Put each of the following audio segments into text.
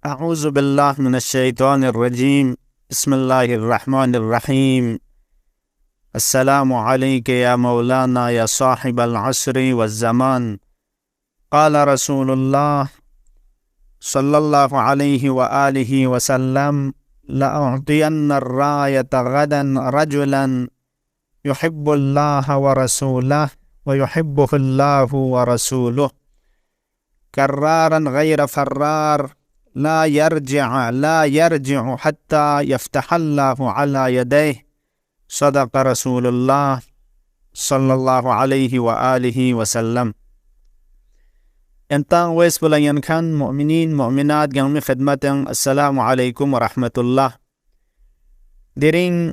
أعوذ بالله من الشيطان الرجيم. بسم الله الرحمن الرحيم. السلام عليك يا مولانا يا صاحب العصر والزمان. قال رسول الله صلى الله عليه وآله وسلم: لأعطين الراية غدا رجلا يحب الله ورسوله ويحبه الله ورسوله، كرارا غير فرار، لا يرجع حتى يفتح الله على يديه. صدق رسول الله صلى الله عليه وآله وسلم. Entang wes pulayankan mu'minin mu'minat gang mi khidmatang assalamu alaikum warahmatullah. Diring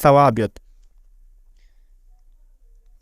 thawabiyot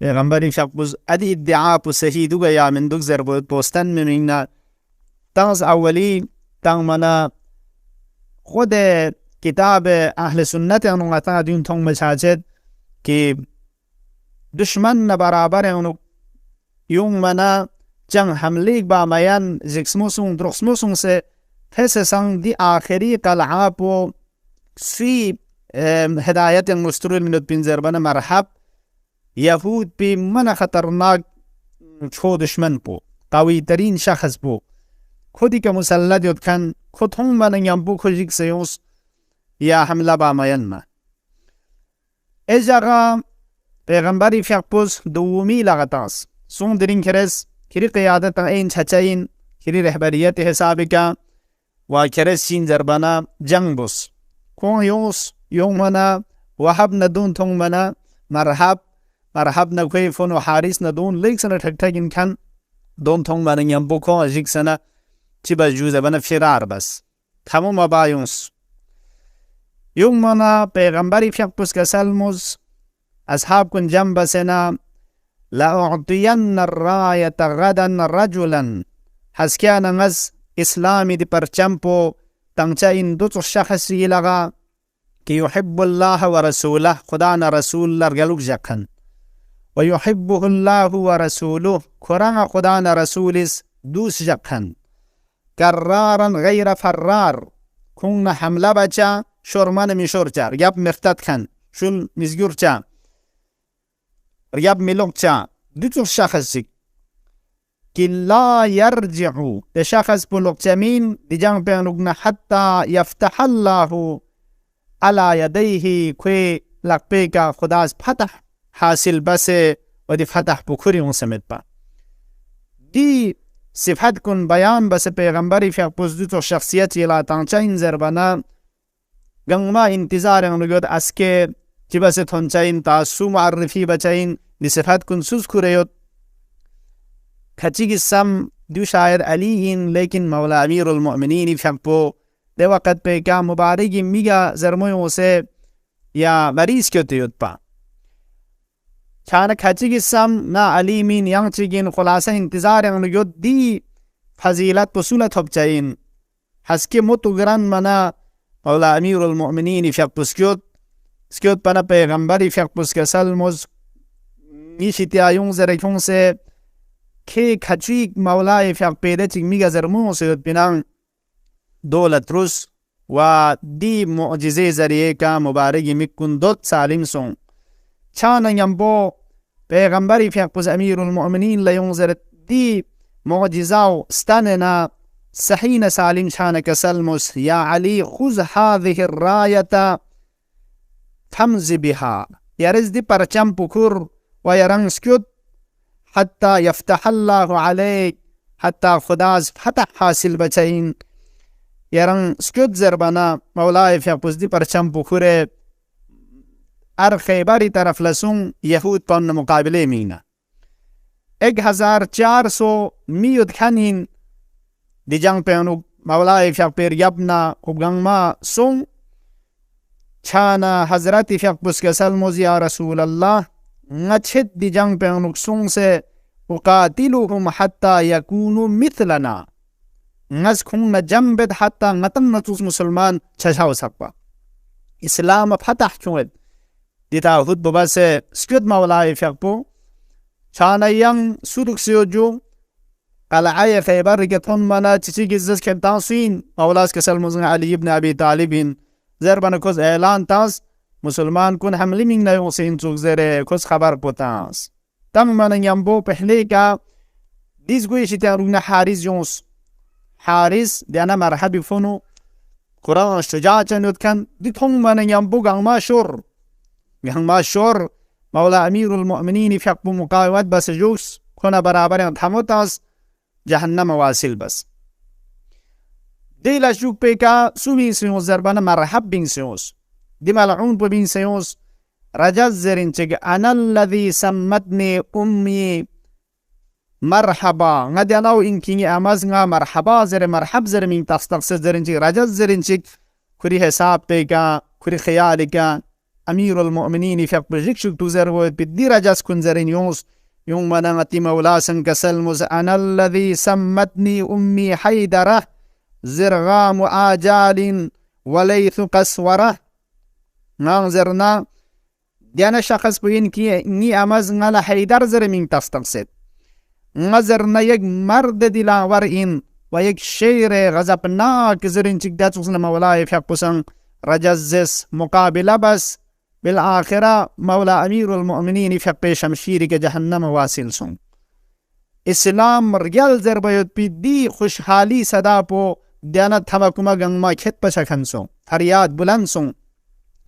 پیغمبری شخص ادی ادعا پو صحیح دوگا یا من دوگ زر بود پوستن منینا تاز اولی تang mana خود کتاب اهل سنت انو غتا دین تong مساجد که دشمن برابر انو یون منا جنگ حمله با میان زکسموسون درخسموسون سے فسسان دی آخری قلعه پو سی هدایت مسترول منت بین زربان مرحب یهود بی من خطرناک چو دشمن پو قوی ترین شخص پو خودی که مسلط یود کن خود هم من ینبو کجیک سیوس یا حمله با میان ما از جاگا پیغمبری فیقبوز دومی لغتاس سون درین کرس کری قیادت این چچین کری رهبریت حسابی که و کرس شین زربانا جنگ بوس کون یوس یوم منا وحب ندون تون منا مرحب نکوی فون و حارس ندون لیک سنه تک تک کن دون تون منا ینبو کن اجیک سنه چی با جوزه بنا فرار بس تمام با یونس یوم منا پیغمبری فیقبوز که سلموز اصحاب کن جنب سنا لأعطين الراية غدا رجلا حسكيانا نز إسلامي دي پرچمپو تنچاين دوتو شخصي لغا كي يحب الله ورسوله خدانا رسول لرگلوك جاكن ويحبه الله ورسوله قرآن خدانا رسولس دوس جاكن كرارا غير فرار كون حمله بچا شرمان مشورچا رياب مرتد كن شل مزگورچا رياب ملوكچا دوتو شخصي كي لا يرجعوا لشخص بلوكچمين دي جانب بيانوغنا حتى يفتح الله على يديه كوي لقبيكا خداز فتح حاصل بس ودي فتح بكوري ونسمت با دي صفات كن بيان بس پیغمبري في اقبوز دوتو شخصيتي لا تانچاين زربانا گنما انتظار انوگود اسكي چی بس تونچاین تاسو معرفی بچاین دی صفات کن سوز کوریوت کچی گسم دو شاعر علیین لیکن مولا امیر المؤمنین فهمپو دی وقت پہ کا مبارکی میگا زرمویوں سے یا مریض کیو تیوت پا چانا کچی گسم نا علیمین ینگ چیگین خلاصہ انتظار انگیوت دی فضیلت پسولت ہوب چاین حسکی متو گران منا مولا امیر المؤمنین فهمپوس کیوت سكوت بنا پیغمبری فیقبوس که سلموز میشیتی آیون زرکون سے که کچیک مولای فیق پیده چیک میگه زرمون سیدت بینان دولت روس و دی معجزه زریعه که مبارگی میکن دوت سالیم سون چانا ینبو پیغمبری فیقبوس امیر المؤمنین لیون زرد دی معجزاو ستاننا سحین سالیم چانا که سلموز یا علی خوز هذه الراية تمزي بها يرز دي پرچم پکر و يرن سكت حتى يفتح الله عليك حتى خداز فتح حاصل بچين يرن سكت زربنا مولاي فيقبوز دي پرچم پکر ار خیبری طرف لسون یهود پن مقابله مینا 1400 میود کنین دی جنگ پینو مولاي فيقبر يبنا وبغنما سون چانا حضرت فیقبوس که سلموز یا رسول الله نچد دی جنگ پہ نقصون سے اقاتلوهم حتی یکونو مثلنا نز کھون جنبت حتی نتن نتوس مسلمان چشاو سکوا اسلام فتح چونید دیتا خود بابا سے سکت مولائی فیقبو چانا ینگ سودک سیو جو قلعه خیبر رکتون منا چچی گزز کنتان سوین مولاس که سلموز علی ابن ابی طالبین زربان کوز اعلان تاس مسلمان کن حملی من نیوسین چوک زره کوز خبر پوتاس تم من ینبو پہلے کا دیز گوی شیطان رونا حارس جونس حارس دیانا مرحبی فونو قرآن شجاع چنود کن دی تون من ینبو گنگ ما شور مولا امیر المؤمنین فیقبو مقاومت بس جوس کنا برابر تموتاس جهنم واصل بس دی لشوک پہ کا سو بین سیوس زربانا مرحب بین سیوس دی ملعون پو بین سیوس رجز زرین چگ انا الذي سمتني امي مرحبا ngadi anau inkingi amaz nga marhaba zere marhab zere min taqstaq se zere chig rajaz zere chig kuri hesab pe ka kuri khayal ka أمير المؤمنين فيق بجيكشك تزرو بدي رجاس كنزرين يونس يوم منغتي مولاسن كسلمز أنا الذي سمتني أمي حيدرة زرغام آجال وليث قسورة نانزرنا ديانا شخص بين كي ني أمز نالا حيدر زر من تستقصد نظرنا يك مرد دلا ورئين ويك شير غزبناك زرين تقدات وصلنا مولاي فيق بسن رجزس مقابلة بس بالآخرة مولى أمير المؤمنين فيق شمشير جهنم واصل سن اسلام رجال زربيت بدي خوشحالی صدا پو دیانت تمکما گنگما کھت پشکن سن فریاد بلند سن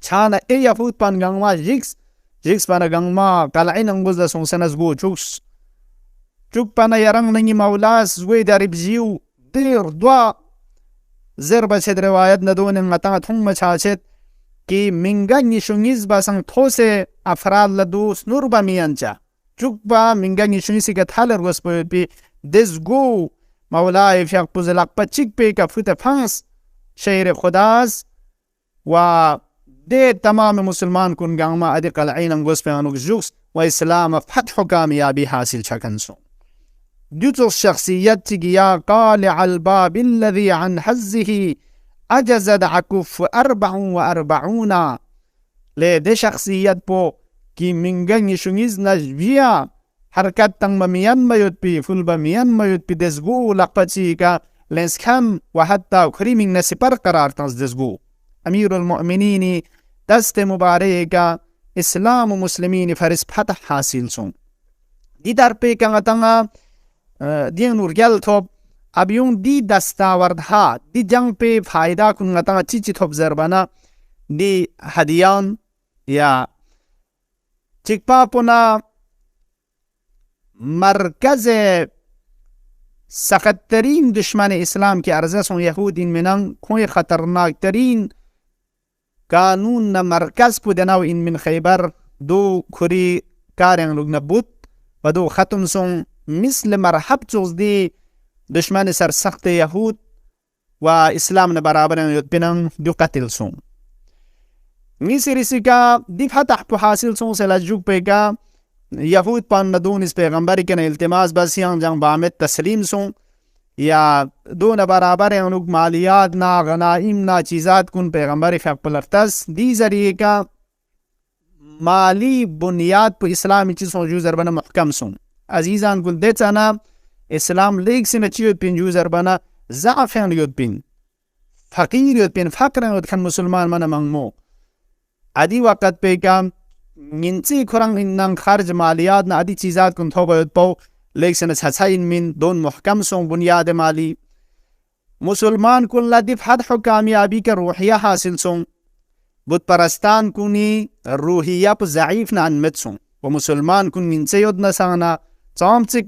چانا ای یفوت پان گنگما جیکس پانا گنگما قلعین انگوز سن سنزگو چوک پانا یرنگ ننگی مولاس زوی دارب زیو دیر دوا زربا چد روایت ندون انگتا تھنگ چاچت کی منگا نشونیز باسن توسے افراد لدوس نور با میانچا چوکبا منگا نشونیسی که تحلر گوسپوید بی دزگو مولاي فيق بزلق بچيك بيكا فوتا فانس شير خداز و دي تمام مسلمان كن گاما ادي قلعين انگوس بيانوك جوكس و اسلام فتح كاميابي حاصل شكنسو دوتو الشخصيات تيجيا قالع الباب الذي عن حزه أجزد عكف 44 لي دي شخصيات بو كي منگن يشونيز نجبيا حركات تنگ مميان ميوت بي فول بميان ميوت بي دزگو لقبتي كا لنسكام وحتى كريمين نسيبر قرار تنز دزگو أمير المؤمنين دست مباركا اسلام مسلمين فرس فتح حاصل سون دي در پی کنگا تنگا دي نورگل توب ابيون دي دستاورد ها دي جنگ پی فائدہ کنگا تنگا چی توب زربانا دي هديان يا چکپا پونا مرکز سخت ترین دشمن اسلام کی ارزش یهود این منن کوئی خطرناک ترین قانون مرکز پودناو این من خیبر دو کری کارن لوگ نبود و دو ختم سون مثل مرحب چوز دی دشمن سر سخت یهود و اسلام برابر یود بینن دو قتل سون میسی ریسی کا دی فتح پو حاصل سون سلاجوک پیگا یهود پان ندون اس پیغمبری کن التماس بسیان جنگ بامت تسلیم سون یا دون برابر انوک مالیات نا غنائم نا چیزات کن پیغمبری فیق پلرتس دی ذریعے کا مالی بنیاد پو اسلامی چیزوں جو زربنا محکم سون عزیزان گل دیتانا اسلام لیگ سے نچیوت پین جو زربنا ضعفین یود پین فقیر یود پین فقرین یود کن مسلمان من منگمو ادی وقت پہ کام نینچی کرنگ انن خرج مالیات نا ادی چیزات کن توبا یود پو لیگ سے نچھچائن من دون محکم سون بنیاد مالی مسلمان کن لدی فتح و کامیابی کا روحیہ حاصل سون بود پرستان کنی روحیہ پو ضعیف نا انمت سون و مسلمان کن نینچی یود نسانا چامچک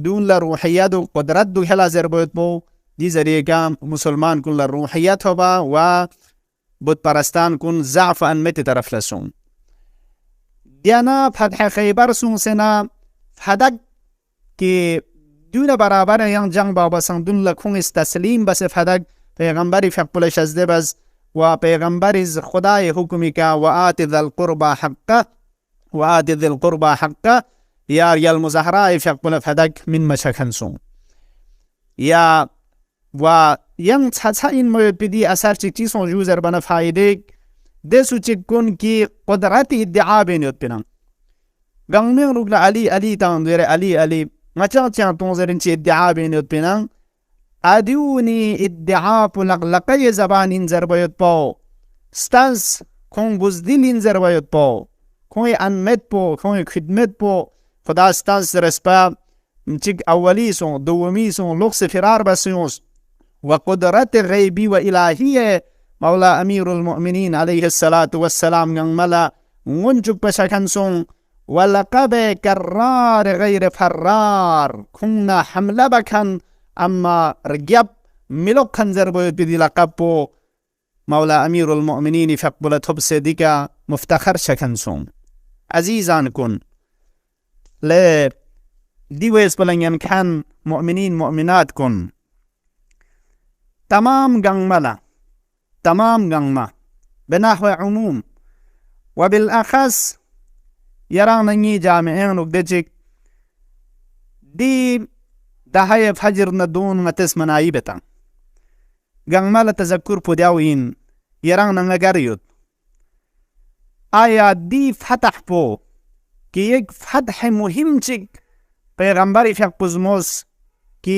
دون لروحیت و قدرت دو حلا زربوت بو دی ذریعے کا مسلمان کن لروحیت ہوبا و بود پرستان کن ضعف انمت طرف لسون دیانا فتح خیبر سون سنا فدک که دون برابر یان جنگ بابا سن دون لکون استسلیم بس فدک پیغمبری فقبلش از ده بس و پیغمبری خدای حکمی کا و آت ذا القربا حقا و آت ذا القربا حقا یا المزهراء فقبل فدک من مشکن سون یا و ین چچا این موید بدی اثر چک چیزون جوزر بنا فایده دسو چک کن کی قدرت ادعا بینید بینن گنگمین رکل علی تاندویر علی مچا چان تونزرین چی ادعا بینید بینن ادیونی ادعا پو لقلقی زبان انزر باید پاو ستانس کن بزدیل انزر باید پاو کن انمت پو کن خدمت پو خدا ستانس رسپا چک اولی سون دومی سون لغس فرار بسیونس و قدرت غیبی و الهی مولا امیر المؤمنین علیه الصلاة والسلام گنگ ملا ونچک پشکن سون ولقب کرار غیر فرار کننا حمله بکن اما رجب ملوک خنزر باید بدی لقب پو مولا امیر المؤمنین فقبل تب صدیقا مفتخر شکن سون عزیزان کن لے دیویس بلنگن کن مؤمنین مؤمنات کن تمام گنگ ملا تمام گنگ ما بنحو عموم وبالأخص يرانني جامعين وقدجك دي دهاية فجر ندون متس منايبتا غنمال تذكر پوداوين يرانا نغاريوت آیا دی فتح پو که یک فتح مهم چک پیغمبر فیقبزموس که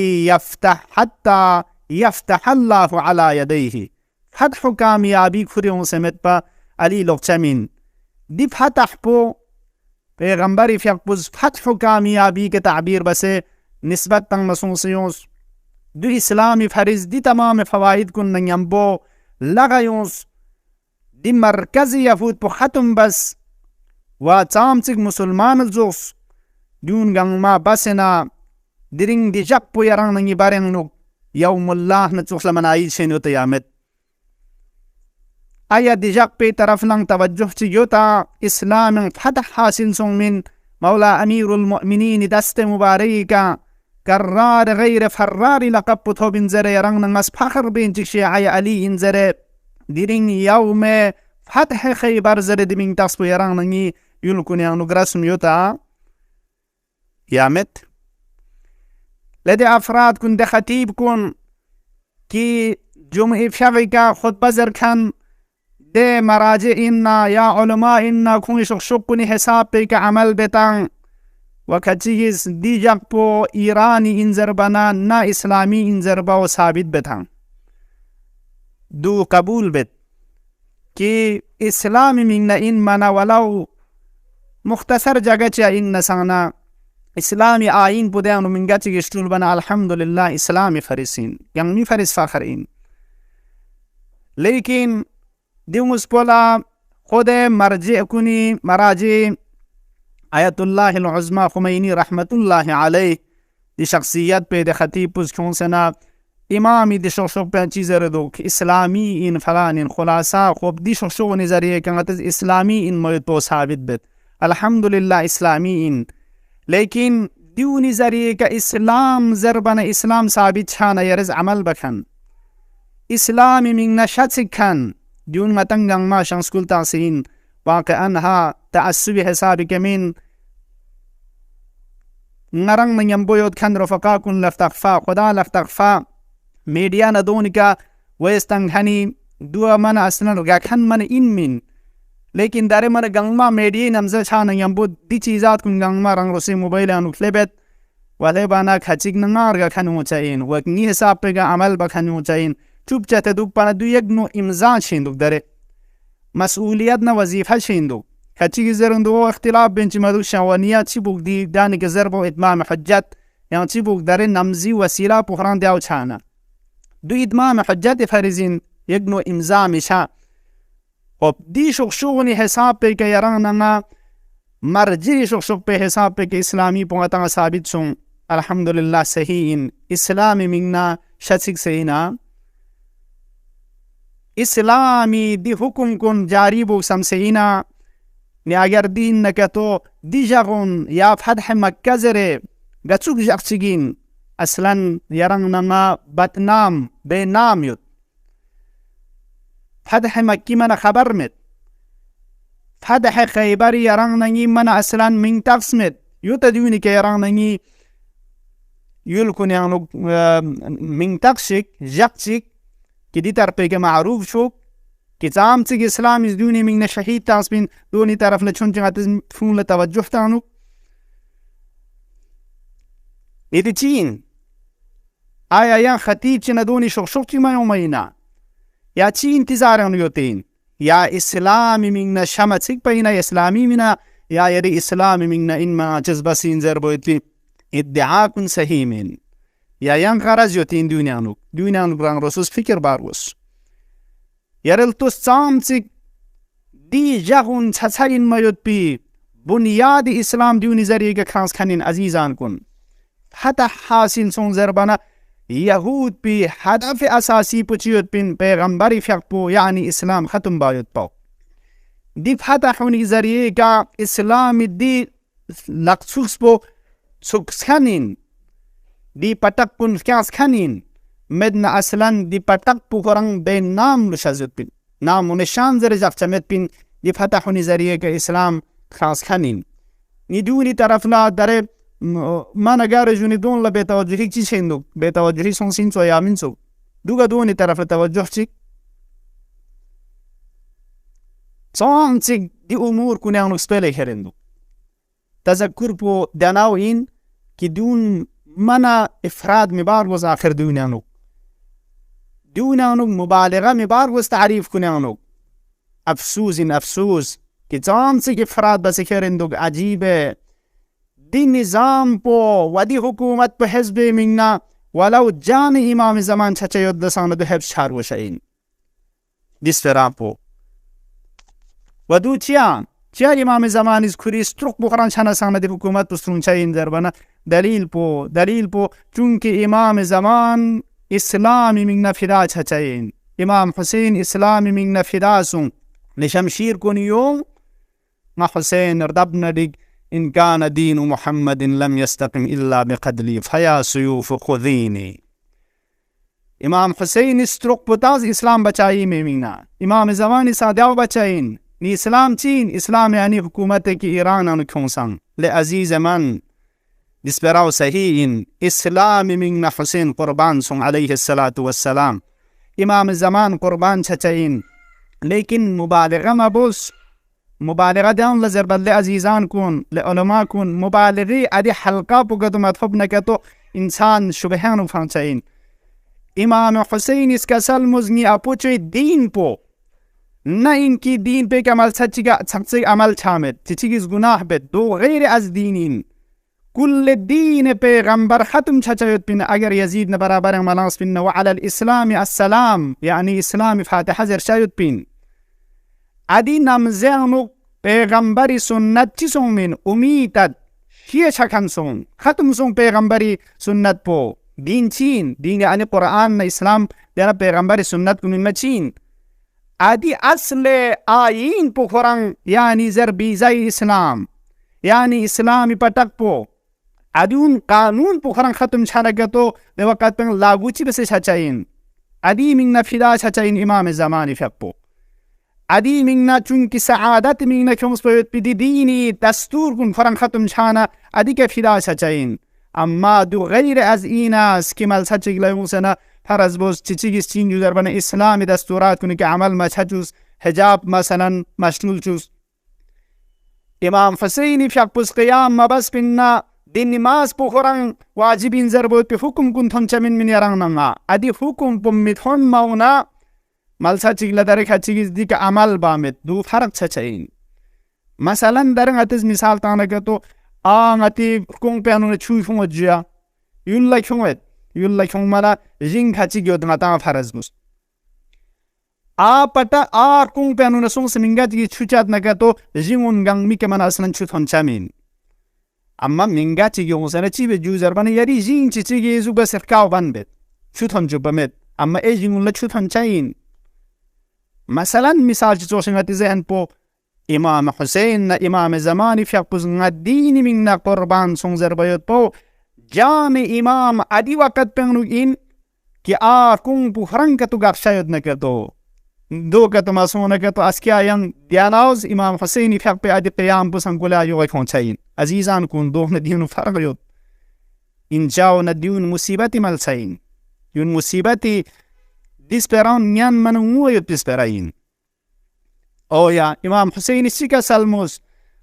یفتح الله على یدیه فتح کامیابی کریون سمت پا علی لغچمین دی فتح پو پیغمبر فیقبز فتح کامیابی کے تعبیر بسے نسبت تنگ مسونسیونس دو اسلامی فرز دی تمام فوائد کن ننگمبو لغیونس دی مرکزی یفوت پو ختم بس و تامتک مسلمان الزوس دون گنگ ما بسنا درنگ دی جب پو یران ننگی بارنگ نوک یوم اللہ نتوخ لمنائی شنو تیامت آیا دی جب پی طرف لنگ توجہ چیوتا اسلام فتح حاصل سن من مولا امیر المؤمنین دست مبارکی کا کرار غیر فرار لقب پتو بن زره یران ننگس فخر بین چک شیعی علی ان زره دیرین یوم فتح خیبر زره دیمین تصبو یران ننگی یلکنی انو گرسم یوتا یامت لدي افراد کن ده خطیب کن کی جمعی فشوی کا خود بزر کن ده مراجع اینا یا علماء اینا کن شق کنی حساب پی که عمل بتن و کچیز دی جب پو ایرانی انزر بنا نا اسلامی انزر با و ثابت بتن دو قبول بت که اسلامی من این منا ولو مختصر جگه چه این نسانا اسلامی آین بودن و منگا چه گشتول بنا الحمدلله اسلامی فرسین یعنی فرس فخرین لیکن دیموز پولا خود مرجع کنی مراجع آیت الله العظمى خمینی رحمت الله علیه دی شخصیت پہ دی خطیب پوز کون سنا امامی دی شخص پہ چیز ردو کہ اسلامی ان فلان ان خلاصہ خوب دی شخص نظریه کنگت اسلامی ان موید پو ثابت بد الحمدللہ اسلامی ان لیکن دیو نظریه که اسلام زربن اسلام ثابت چھانا یرز عمل بکن اسلامی من نشت کن دیون متنگنگ ما شخص کل تاسین واقعا ها تعصب حسابی کمین نرنگ من بویود کن رفقا کن لفتقفا خدا لفتقفا میڈیا ندون کا ویستنگ ہنی دو من اصلا رگا کن من این من لیکن داره من گنگما میڈیا نمزه چانن یم دی چیزات کن گنگما رنگ رسی موبایل انو کلبت ولی بانا کچیگ ننگار گا کنو چاین و نی حساب پگا عمل بکنو چاین چوب چاته دوک پانا دو یک نو امضا شیندوک داره مسئولیت نه وظیفه شیندوک کچیگ زرندو اختلاف بینچ مدو شوانیات چی بوک دی دانی که ضرب و اتمام حجت یعنی چی بوک داره نمزی وسیله پخران دیو چانا دو اتمام حجت فرزین یک نو امضا میشه خب دی شغشغنی حساب پہ که یران نما مرجی شغشغ پہ حساب پہ که اسلامی پوغتا ثابت سن الحمدللہ صحیح ان اسلامی مننا شتسک سینا اسلامی دی حکم کن جاری بو سمسینا نی اگر دین نکتو دی جغن یا فتح مکہ زره گچوک جغچگین اصلا یران نما بدنام بے نام یود فتح مکی من خبر مد فتح خیبر یران نگی من اصلا من تقس مد یو تدیونی که یران نگی یلکن یعنی من تقشک جقشک که دی طرفه که معروف شو که زامتک اسلام از دونی من شهید تاس بین دونی طرف نچون چنگات فون لتوجه تانو ایدی چین آیا یا خطیب چن دونی شخشق چی ما یومینا یا چی انتظار انیوتین یا اسلامی من شمتک پینا اسلامی منا یا یری اسلامی من این ما جذبه سین زربویتی ادعا کن صحیح من یا ین غرض یوتین دنیانو بران رسوس فکر باروس یرل تو سامتک دی جغن چچرین میود پی بنیاد اسلام دیونی ذریعه که خانس کنین عزیزان کن حتی حاصل سون زربانا یهود پی هدف اساسی پچیوت پین پیغمبری فقط پو یعنی اسلام ختم باید پاو دی فتحونی ذریعه که اسلام دی لقصوص پو سکس کنین دی پتک کن فکاس کنین مدن اصلا دی پتک پو کرنگ بین نام لشازد پین نام و نشان زر جفت چمت پین دی فتح نظریه که اسلام خاص خنین نی دونی طرف لا داره ما نگاره جونی دون لا بتوجهی چی شندو بتوجهی سون سین سو یامین سو دوگا دونی طرف توجه چی سون چی دی امور کنه اون سپله هرندو تذکر پو دناو این که دون منا افراد مبارغ آخر دونانو مبالغه مبارغ تعریف کنانو افسوس که جان سے افراد بس کرندو عجیبه دی نظام پو و دی حکومت پو حزب مننا ولو جان امام زمان چچه یود لسانه دو حبس چار وشاین دیس فرام پو و دو چیا امام زمان از کری سترک بخران چانه سانه دی حکومت پسترون چاین دربانا دلیل پو چونکه امام زمان اسلامی من نفدا چچاین امام حسین اسلامی من نفدا سون لشمشیر کنیو ما حسین ردبنا دیگ إن كان دين محمد لم يستقم إلا بقتلي فيا سيوف خذيني امام حسین استرق بتاز اسلام بچائی میں مینا امام زمانی سادیاو بچائین نی اسلام چین اسلام یعنی حکومت کی ایران انو کھونسان لے عزیز من دسپراو صحیحین اسلام من حسین قربان سن علیہ السلام امام زمان قربان چچائین لیکن مبالغه مبوس مبالغه دان لزربت لعزیزان کن لعلماء کن مبالغی ادی حلقه بگد مطلب نکتو انسان شبهانو فانچائین امام حسین اس کا سلمزنی اپوچے دین پو نہ ان کی دین پہ عمل سچی عمل چھامد چچیز گناہ بد دو غیر از دینین کل دین پیغمبر ختم چھچایت پن اگر یزید نہ برابر ملاس پن وعلى الاسلام السلام یعنی اسلام فاتحہ زر شایت پن ادی نمزانو پیغمبری سنت چی سون من امیتد شیع چھکن سون ختم سون پیغمبری سنت پو دین چین دین یعنی قرآن نہ اسلام دینا پیغمبر سنت کو من چین ادی اصل آئین پو خورن یعنی زربیزای اسلام یعنی اسلامی پتک پو ادون قانون پو خورن ختم چھانگتو دے وقت پن لاگوچی بسے چھچائین ادی من نفیدا چھچائین امام زمانی فپو ادی من چونکہ سعادت من کمس پویت پی دینی دستور کن خورن ختم چھانا ادی کے فیدا چھچائین اما دو غیر از این است که مال سچگ لایوسنا فرض بوز چیزی چین یوزر بنا اسلامی دستورات کنی که عمل مچجوز حجاب مثلا مشلول چوز امام حسینی فیق پس قیام مبس بنا دین نماز بخورن واجب این ضربوت پی حکم کن تون چمین من یران نما ادی حکم پمیت هون مونا مال سچگ لدرک چیز دی که عمل بامد دو فرق چچین مثلا درنگ اتز مثال تانه که تو آنگاتی کون پیانون چوی فون جیا یولا کون مالا جنگ خچی گیود نتا فرض بوس پتا کون پیانون سون سمینگا جی چوچات نگا تو جنگون گنگ می که من اصلا چو تون چامین اما منگا چی گیون سنه چی به جوزر بانه یاری جنگ چی گیزو با سرکاو بان بید چو تون جو بمید اما ای جنگون لچو تون چاین مثلا مثال چی چوشنگاتی ذهن پو امام حسین امام زمانی فیقبز دین من قربان سون زربایت پو جان امام ادی وقت پنگنو این که کون پو خرنکتو گفت شاید نکتو دو کتو مسئول نکتو از که آیان دیاناوز امام حسینی فیق پی ادی قیام بسن گلا یوگی کون چاین عزیزان کن دو ندیونو فرق یود اینجاو ندیون مصیبتی مل چاین یون مصیبتی دیسپران نیان منو یود دیسپراین او یا امام حسین اسی کا سلموس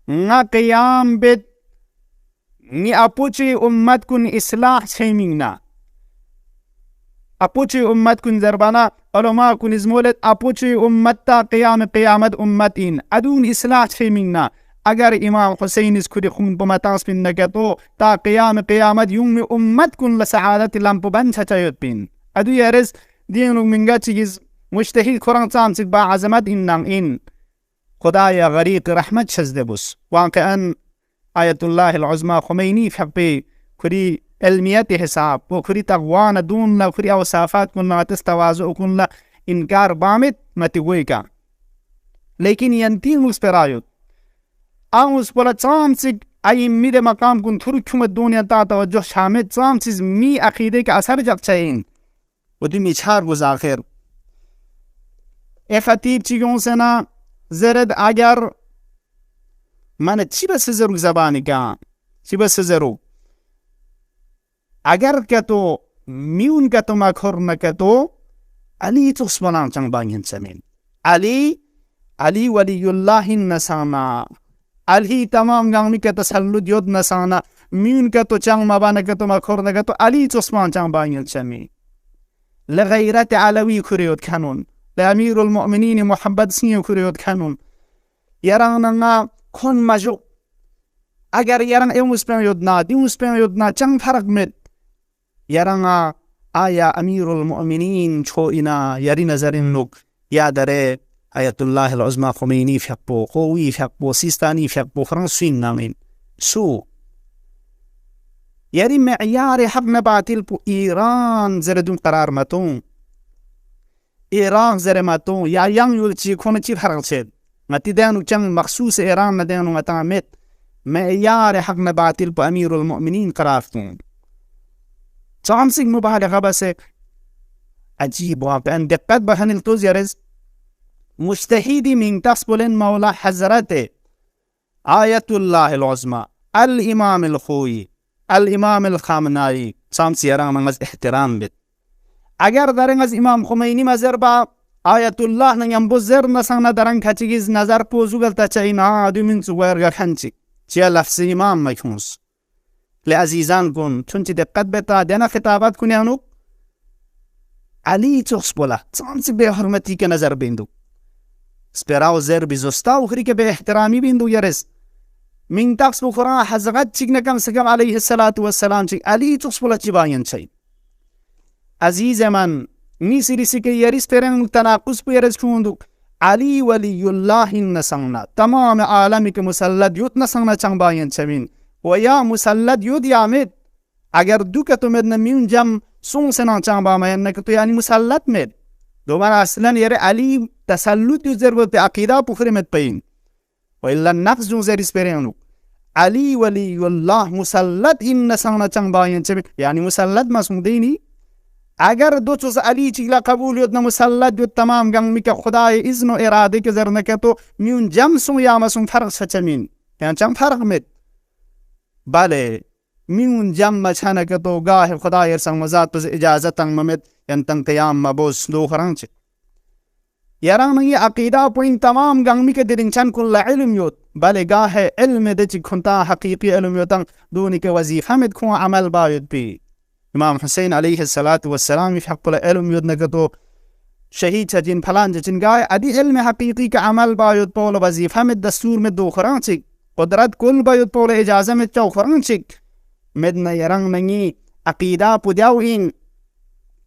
نا قیام بد نی اپوچی امت کن اصلاح چھیمینگنا اپوچی امت کن زربانا علماء کن ازمولت اپوچی امت تا قیامت امت این ادون اصلاح چھیمینگنا اگر امام حسین اس کھری خون بمتاس پن نکتو تا قیامت یوم امت کن لسعادت لمپ بن چھچایت پن ادو یارز دینو منگا چیز مجتہد قرآن سام سک با عظمت این خدایا غریق رحمت شزده بس واقعا آیت الله العظمى خمینی فقبی کری علمیت حساب و کری تقوان دون لا کری اوصافات کن لا تستوازو کن لا انکار بامت متگوی کا لیکن ینتین اس پر آیت آنس بولا چام سک ایم مید مقام کن تھر کمت دنیا تا توجہ شامت چام سیز می عقیدے کا اثر جب چاہین و دی میچار گز آخر اے خطیب چیگون سنا زرد اگر من چی بس زرو زبانی که چی بس زرو اگر که تو میون که تو مکر نکتو علی تو سبلان چنگ باین سمین علی ولی الله نسانا علی تمام گامی که تسلط یود نسانا میون که تو چنگ مبانه که تو مکر نکتو علی تو سبلان چنگ باین سمین لغیرت علوی کریود کنون لامیر المؤمنین محمد سنی کریود کنون یراننا کن مجو اگر یران ایموس پیم یودنا دیموس پیم یودنا چنگ فرق مد یران آیا امیر المؤمنین چو اینا یری نظرین نوک یادره آیت الله العظمى خمینی فقبو قوی فقبو سیستانی فقبو فرانسوین نامین سو یری معیار حق نباتیل پو ایران زردون قرار متون ایران زر متون یا ینگ یول چی کونه چی فرق شد متی دانو چنگ مخصوص ایران ندانو متامت معیار حق نباتیل پو امیر المؤمنین قرار تون چانسیگ مبالغه بس عجیب واقعا دقت بهن التوز يرز مجتهدی من تصبلن مولا حضرت آیت الله العظمى الامام الخوی الامام الخامنایی چانسی یران من از احترام بید اگر درنگ از امام خمینی مزر با آیت الله نیم بزر نسان درنگ کچیز نظر پوزوگل تا چاینا دومین سوگر گرخنچی چیا لفظ امام مکونس لعزیزان کن چونچی دقت بتا دینا خطابات کنی انو علی چوخس بولا چانسی به حرمتی که نظر بیندو سپراو زر بیزوستا اخری که به احترامی بیندو یرس من تقص بخورا حضرت چیک نکم سکم علیه الصلاة والسلام چیک علی چوخس بولا چی باین چی عزیز من میسی ریسی که یریس پیرن تناقص بیرس کندو علی ولی الله نسانا تمام عالمی که مسلط یوت نسانا چنگ باین چوین و یا مسلط یود یامد اگر دو که تو مدن میون جم سون سنان چنگ باین نکتو یعنی مسلط مد دوباره اصلا یره علی تسلط یو ضرورت عقیده پخری مد پین و الا نقص جون زریس پیرنو علی ولی الله مسلط این نسانا چنگ باین چوین یعنی مسلط مسمو دینی اگر دو چوز علی چیلا قبول یود مسلط یود تمام گنگ می که خدای اذن و اراده که زر نکتو میون جم سون یا مسون فرق سچمین یعنی چنگ فرق مد بله میون جمع چنه که تو گاه خدای ارسان وزاد پس اجازتن ممد ینتن قیام مبوس دو خرانچه یران یہ عقیدہ پوین تمام گنگمی کے درین چن کل علم یود بله گاه علم ده چی کنتا حقیقی علم یودن دونی که وظیفه مد کن عمل باید بی امام حسین علیه السلام فی حق علم یود نکتو شهید چجین پلان چجین گاه ادی علم حقیقی که عمل باید پول وظیفه مد دستور مد دو خرانچه قدرت کل باید پول اجازه مد چو خرانچه مدنا یران نگی عقیده پودیاو این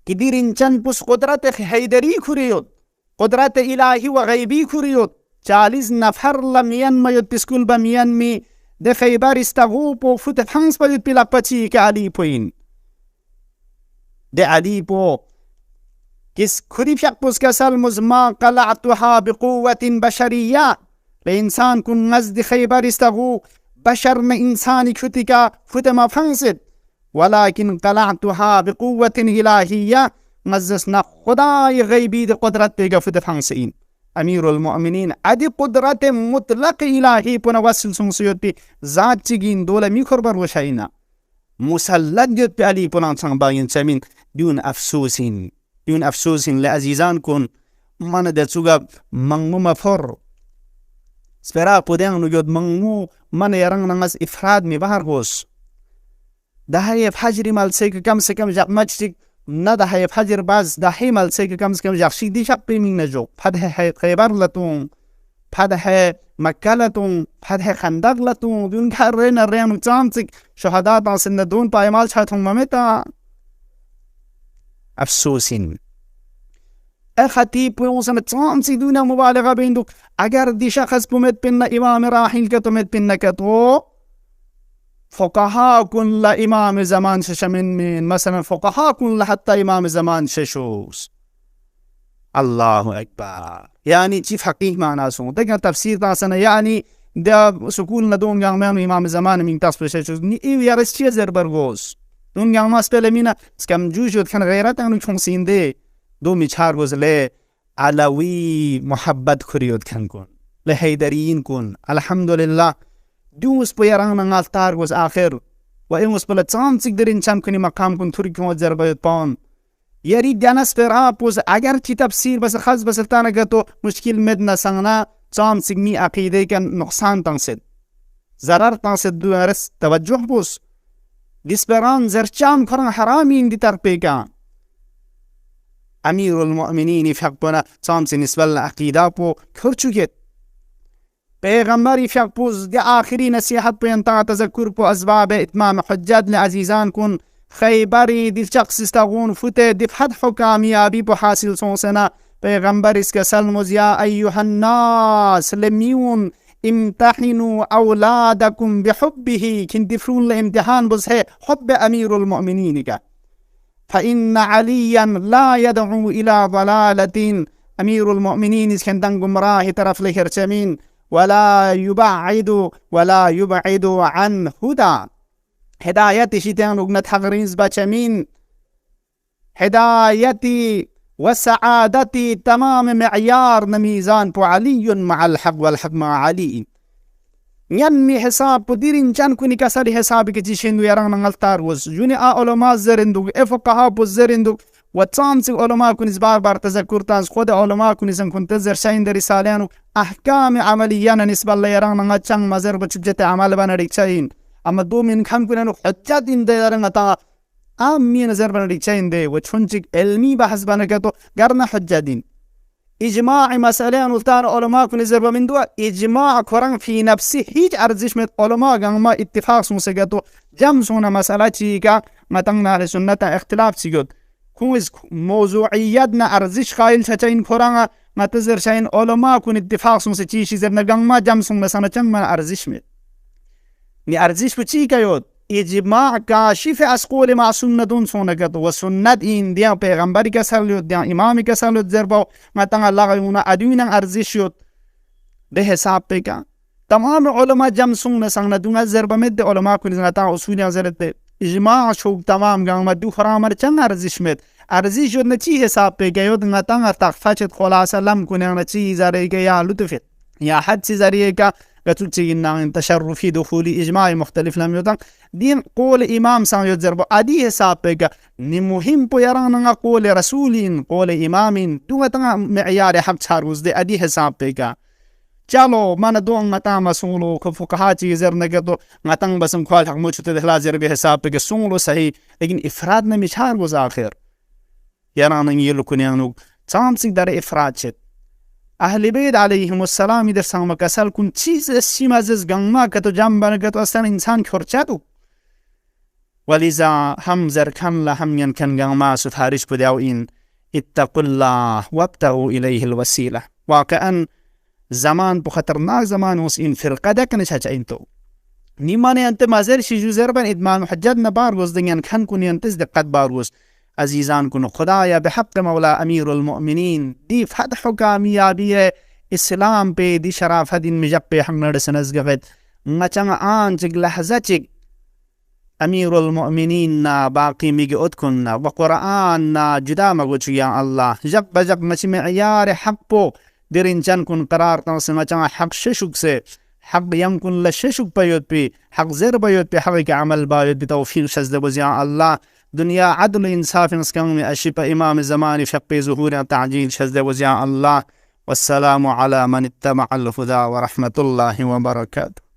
که دیرین چند پس قدرت حیدری کریود قدرت الهی و غیبی کریود 40 نفر لمیان میود پسکول بمیان می ده خیبر استغوب و فوت فنس باید پیلک پچی که علی پوین ده علی پو کس کری فیق پس کسل مزما قلعتها بقوة بشریه لإنسان کن نزد خیبر استغوب بشر میں انسانی کھتی کا فتما فنسد ولكن قلعتها بقوة الهیہ مزسنا خدای غیبی دی قدرت پیگا فت فنسین امیر المؤمنین ادی قدرت مطلق الهی پنا وصل سنسیوت پی ذات چگین دولا می خربر وشاینا مسلط جد پی علی پنا سنگ باین چمین دون افسوسین لعزیزان کن من دچوگا منگمو مفر سپرا پودیان نجود منگمو من یرنگ نماز افراد می بهر گوش دهی فجری مال سیک کم سے کم جق مچ نه دهی فجر باز دهی مال سیک کم سے کم جق شی دی شق پیمین نجو فتح خیبر لتون فتح مکه لتون فتح خندق لتون دون کار رین چانسک شهدات آسن دون پایمال چاتون ممتا افسوسین خطیب پویوسن چانسی دون مبالغه بیندو اگر دی شخص پومت پن امام راحل که تومت پن کتو فقها کن لامام زمان ششمن من مثلا فقها کن لحتى امام زمان ششوس الله اکبر یعنی چی فقیه معنی سون دیگر تفسیر تاسنه یعنی دا سکول ندون گام امام زمان من تصف ششوس نی یارس چی زربرگوس دون گام اسپل مینا اسکم جوجو کن غیرت انو چون سینده دو می چار گزله علوی محبت کریود کن لحيدريين كون الحمد لله دوس بيران نغالتار وز آخر وإنوس بلا تام تقدرين تام كني مقام كن تركي وزر بيطان يريد جانس فرابوز اگر چی تفسیر بس خاص بس تانا گتو مشکل مدنا سنگنا تام سگمی عقیده کن نقصان تنسد ضرر تنسد دوارس توجه بوس دسبران زرچام کرن حرامین دی ترپیکا امیر المؤمنین فقبنا تام سنسبل عقیده پو کرچوگت پیغمبری فیق پوز دی آخری نصیحت پو انتا تذکر پو اسباب اتمام حجت لعزیزان کن خیبری دی شخص استغون فته دی فتح و کامیابی پو حاصل سوسنا پیغمبر اس کے سلموز یا ایوہ الناس لمیون امتحنوا اولادکم بحبه کن دفرون لامتحان بز ہے حب امیر المؤمنین کا فإن عليا لا يدعو إلى ضلالة امیر المؤمنین اس کندن گمراہ طرف لکرچمین ولا يبعد عن هدى هدايتي شيطان وقنت حغرينز بچمين هدايتي وسعادتي تمام معيار نميزان بو علي مع الحق والحق مع علي ينمي حساب بو ديرين جان كوني كسر حسابي كجي شندو يران نغلتار وز جوني علماء زرندو افقها بو زرندو وتامسك علماء كوني بار بار تذكر تانس خود علماء كوني سن كنت زر شاين در رسالانو احكام عمليانا نسبة الله يران نغچان مزر بچجت عمل بنا ريچاين اما دو من كم كنا حجات ان دارن تا امي نظر بنا ريچاين دي وچونچ علمي بحث بنا كتو غرنا حجادين اجماع مسألة نلتان علماء كن نظر من دو اجماع قرآن في نفسه هيج ارزش مت علماء غما اتفاق سوسگتو جم سونا مسألة چيكا متنگنا اهل سنت اختلاف سيگد كوز موضوعيتنا ارزش قائل چاين قرآن متزر شاين علماء كن اتفاق سوسه چيشي زر نغما جم سون مسانا چنگ من ارزش مت ني ارزش بچی کيود اجماع کاشف از قول معصوم ندون سونگت و سنت این دیا پیغمبری کسر لیود دیا امامی کسر لیود زرباو متن اللہ غیونا ادوین ارزش یود به حساب پیکا تمام علماء جم سون نسان ندون زربا مد علماء کنی نتا اصولی زرت اجماع شوک تمام گام مدو خرامر چن ارزش مد ارزش یود نچی حساب پیکا یود نتا تخفچت خلاص لم کنی نچی زری یا لطفت یا حد زری کا قتلتي إن تشرف في دخول إجماع مختلف لم يدن دين قول إمام سان يجرب أديه سابقا نمهم بيرانا قول رسول قول إمام دوغتا معيار حق تاروز دي أديه سابقا چلو من دوان متام سولو كفقهاتي زر نگدو متن بسم قال حق موچو تدخلا زر به سابقا سولو صحيح لكن إفراد نمشار وز آخر يرانا يلو كنيانو تامسك در إفراد شد اهل بیت علیهم السلام در سام کسل کن چیز سیمازز گنما کتو جنبان کتو اصلا انسان کرچادو ولذا هم زرکن لهم ینکن گنما سفارش بداو این اتقوا الله وابتغوا الیه الوسیله واقعا زمان بخطرناک زمان وس این فرقه دکنش هچ اینتو نیمانه انت مازر شیجو زربن ادمان حجت نبار وز دنگن کن کنی انتز دقت بار وز عزیزان کنو خدایا بحق مولا امیر المؤمنین دی فتح و کامیابی اسلام پہ دی شرافت دین مجب پہ حق نرسنز گفت مچنگ آن چگ لحظه چگ امیر المؤمنین نا باقی میگی ادکن نا و قرآن نا جدا مگو چو یا اللہ جب بجب مچ معیار حق پو درین چن کن قرار تنس مچنگ حق ششک سے حق يمكن لششك بيوت بي حق زر بيوت بي حق عمل بايوت بتوفيق شزد بزيان الله دنيا عدل انصاف نسكن اشيب امام الزمان شق ظهور تعجيل شزد بزيان الله والسلام على من اتبع الهدى ورحمة الله وبركاته.